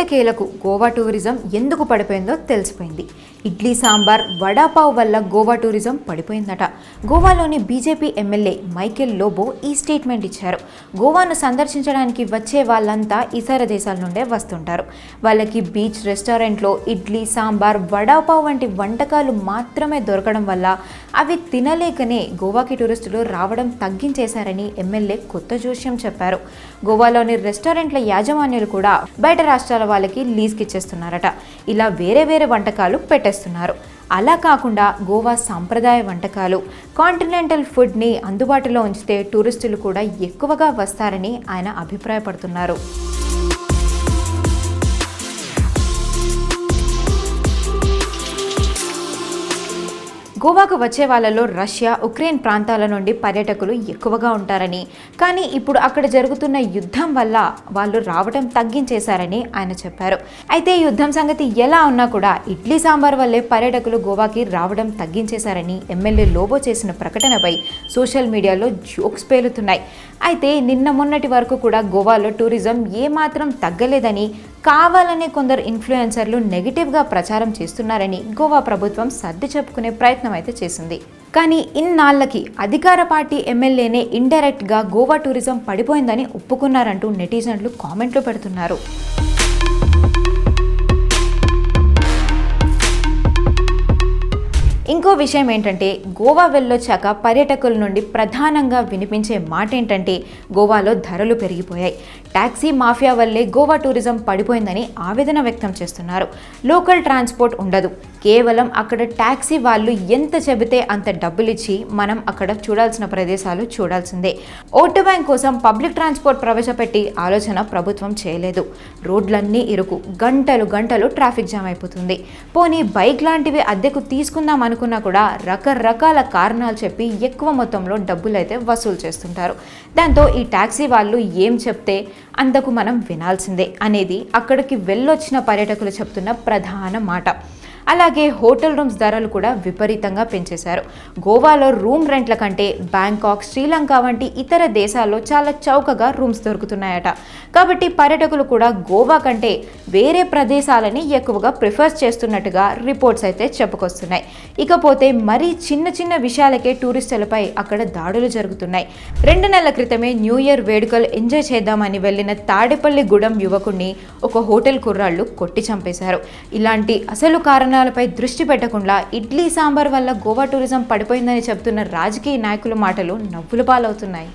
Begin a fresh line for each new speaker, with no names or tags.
ఎట్టకేలకు గోవా టూరిజం ఎందుకు పడిపోయిందో తెలిసిపోయింది. ఇడ్లీ సాంబార్ వడాపావ్ వల్ల గోవా టూరిజం పడిపోయిందట. గోవాలోని బీజేపీ ఎమ్మెల్యే మైకేల్ లోబో ఈ స్టేట్మెంట్ ఇచ్చారు. గోవాను సందర్శించడానికి వచ్చే వాళ్ళంతా ఇతర దేశాల నుండే వస్తుంటారు. వాళ్ళకి బీచ్ రెస్టారెంట్లో ఇడ్లీ సాంబార్ వడాపావ్ వంటి వంటకాలు మాత్రమే దొరకడం వల్ల అవి తినలేకనే గోవాకి టూరిస్టులు రావడం తగ్గించేశారని ఎమ్మెల్యే కొత్త జోష్యం చెప్పారు. గోవాలోని రెస్టారెంట్ల యాజమాన్యులు కూడా బయట రాష్ట్రాల వాళ్ళకి లీజ్కి ఇచ్చేస్తున్నారట. ఇలా వేరే వేరే వంటకాలు పెట్టేస్తున్నారు. అలా కాకుండా గోవా సాంప్రదాయ వంటకాలు, కాంటినెంటల్ ఫుడ్ని అందుబాటులో ఉంచితే టూరిస్టులు కూడా ఎక్కువగా వస్తారని ఆయన అభిప్రాయపడుతున్నారు. గోవాకు వచ్చే వాళ్ళలో రష్యా, ఉక్రెయిన్ ప్రాంతాల నుండి పర్యాటకులు ఎక్కువగా ఉంటారని, కానీ ఇప్పుడు అక్కడ జరుగుతున్న యుద్ధం వల్ల వాళ్ళు రావడం తగ్గించేశారని ఆయన చెప్పారు. అయితే యుద్ధం సంగతి ఎలా ఉన్నా కూడా ఇడ్లీ సాంబార్ వల్లే పర్యాటకులు గోవాకి రావడం తగ్గించేశారని ఎమ్మెల్యే లోబో చేసిన ప్రకటనపై సోషల్ మీడియాలో జోక్స్ పేలుతున్నాయి. అయితే నిన్న మొన్నటి వరకు కూడా గోవాలో టూరిజం ఏమాత్రం తగ్గలేదని, కావాలనే కొందరు ఇన్ఫ్లుయెన్సర్లు నెగిటివ్గా ప్రచారం చేస్తున్నారని గోవా ప్రభుత్వం సర్ది చెప్పుకునే ప్రయత్నం అయితే చేసింది. కానీ ఇన్నాళ్లకి అధికార పార్టీ ఎమ్మెల్యేనే ఇండైరెక్ట్గా గోవా టూరిజం పడిపోయిందని ఒప్పుకున్నారంటూ నెటిజన్లు కామెంట్లు పెడుతున్నారు. ఇంకో విషయం ఏంటంటే, గోవా వెళ్ళొచ్చాక పర్యాటకుల నుండి ప్రధానంగా వినిపించే మాట ఏంటంటే గోవాలో ధరలు పెరిగిపోయాయి. ట్యాక్సీ మాఫియా వల్లే గోవా టూరిజం పడిపోయిందని ఆవేదన వ్యక్తం చేస్తున్నారు. లోకల్ ట్రాన్స్పోర్ట్ ఉండదు. కేవలం అక్కడ ట్యాక్సీ వాళ్ళు ఎంత చెబితే అంత డబ్బులిచ్చి మనం అక్కడ చూడాల్సిన ప్రదేశాలు చూడాల్సిందే. ఓటు బ్యాంక్ కోసం పబ్లిక్ ట్రాన్స్పోర్ట్ ప్రవేశపెట్టి ఆలోచన ప్రభుత్వం చేయలేదు. రోడ్లన్నీ ఇరుకు, గంటలు గంటలు ట్రాఫిక్ జామ్ అయిపోతుంది. పోనీ బైక్ లాంటివి అద్దెకు తీసుకుందాం అనుకున్నా కూడా రకరకాల కారణాలు చెప్పి ఎక్కువ మొత్తంలో డబ్బులు అయితే వసూలు చేస్తుంటారు. దాంతో ఈ ట్యాక్సీ వాళ్ళు ఏం చెప్తే అందుకు మనం వినాల్సిందే అనేది అక్కడికి వెళ్ళొచ్చిన పర్యాటకులు చెప్తున్న ప్రధాన మాట. అలాగే హోటల్ రూమ్స్ ధరలు కూడా విపరీతంగా పెంచేశారు. గోవాలో రూమ్ రెంట్ల కంటే బ్యాంకాక్, శ్రీలంక వంటి ఇతర దేశాల్లో చాలా చౌకగా రూమ్స్ దొరుకుతున్నాయట. కాబట్టి పర్యాటకులు కూడా గోవా కంటే వేరే ప్రదేశాలని ఎక్కువగా ప్రిఫర్ చేస్తున్నట్టుగా రిపోర్ట్స్ అయితే చెప్పుకొస్తున్నాయి. ఇకపోతే మరీ చిన్న చిన్న విషయాలకే టూరిస్టులపై అక్కడ దాడులు జరుగుతున్నాయి. 2 నెలల క్రితమే న్యూ ఇయర్ వేడుకలు ఎంజాయ్ చేద్దామని వెళ్ళిన తాడేపల్లిగూడెం యువకుడిని ఒక హోటల్ కుర్రాళ్ళు కొట్టి చంపేశారు. ఇలాంటి అసలు కారణాలపై దృష్టి పెట్టకుండా ఇడ్లీ సాంబార్ వల్ల గోవా టూరిజం పడిపోయిందని చెబుతున్న రాజకీయ నాయకుల మాటలు నవ్వుల పాలవుతున్నాయి.